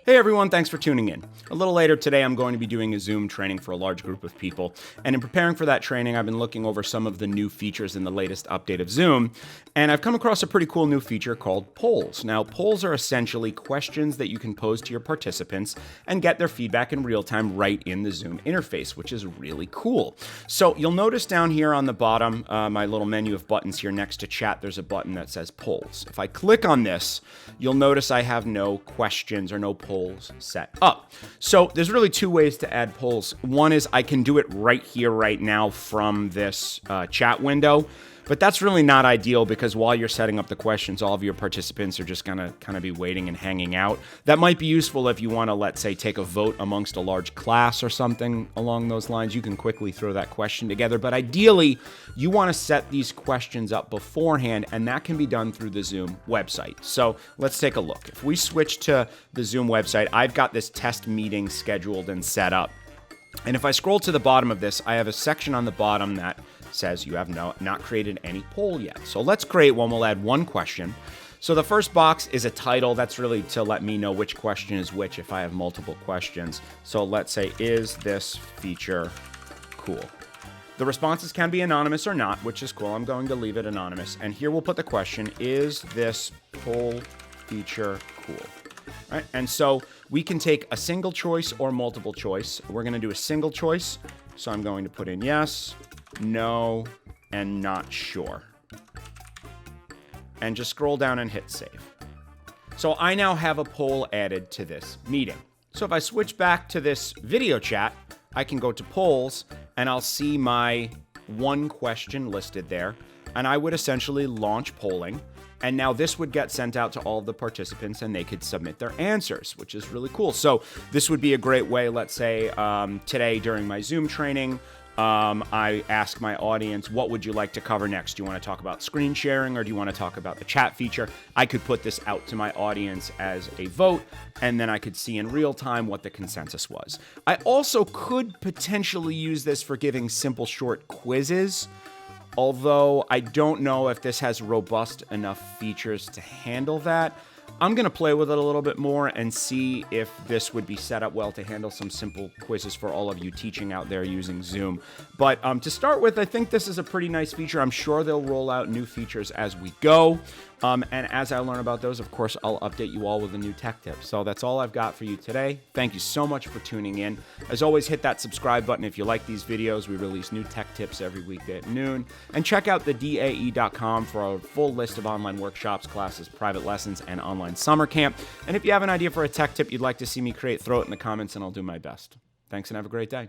Hey everyone, thanks for tuning in. A little later today, I'm going to be doing a Zoom training for a large group of people. And in preparing for that training, I've been looking over some of the new features in the latest update of Zoom. And I've come across a pretty cool new feature called polls. Now, polls are essentially questions that you can pose to your participants and get their feedback in real time right in the Zoom interface, which is really cool. So you'll notice down here on the bottom, my little menu of buttons here next to chat, there's a button that says polls. If I click on this, you'll notice I have no questions or no polls set up. So there's really two ways to add polls. One is I can do it right here, right now from this chat window, but that's really not ideal because while you're setting up the questions, all of your participants are just gonna kind of be waiting and hanging out. That might be useful if you want to, let's say, take a vote amongst a large class or something along those lines. You can quickly throw that question together, but ideally you want to set these questions up beforehand, and that can be done through the Zoom website. So let's take a look. If we switch to the Zoom website, I've got this test meeting scheduled and set up. And if I scroll to the bottom of this, I have a section on the bottom that says you have not created any poll yet. So let's create one. We'll add one question. So the first box is a title. That's really to let me know which question is which if I have multiple questions. So let's say, is this feature cool? The responses can be anonymous or not, which is cool. I'm going to leave it anonymous. And here we'll put the question, is this poll feature cool? All right, and so we can take a single choice or multiple choice. We're going to do a single choice. So I'm going to put in yes, no, and not sure. And just scroll down and hit save. So I now have a poll added to this meeting. So if I switch back to this video chat, I can go to polls and I'll see my one question listed there. And I would essentially launch polling. And now this would get sent out to all of the participants and they could submit their answers, which is really cool. So this would be a great way, let's say today during my Zoom training, I ask my audience, what would you like to cover next? Do you want to talk about screen sharing or do you want to talk about the chat feature? I could put this out to my audience as a vote, and then I could see in real time what the consensus was. I also could potentially use this for giving simple short quizzes, although I don't know if this has robust enough features to handle that. I'm going to play with it a little bit more and see if this would be set up well to handle some simple quizzes for all of you teaching out there using Zoom. But to start with, I think this is a pretty nice feature. I'm sure they'll roll out new features as we go. And as I learn about those, of course, I'll update you all with a new tech tip. So that's all I've got for you today. Thank you so much for tuning in. As always, hit that subscribe button if you like these videos. We release new tech tips every weekday at noon. And check out thedae.com for a full list of online workshops, classes, private lessons, and online summer camp. And if you have an idea for a tech tip you'd like to see me create, throw it in the comments and I'll do my best. Thanks and have a great day.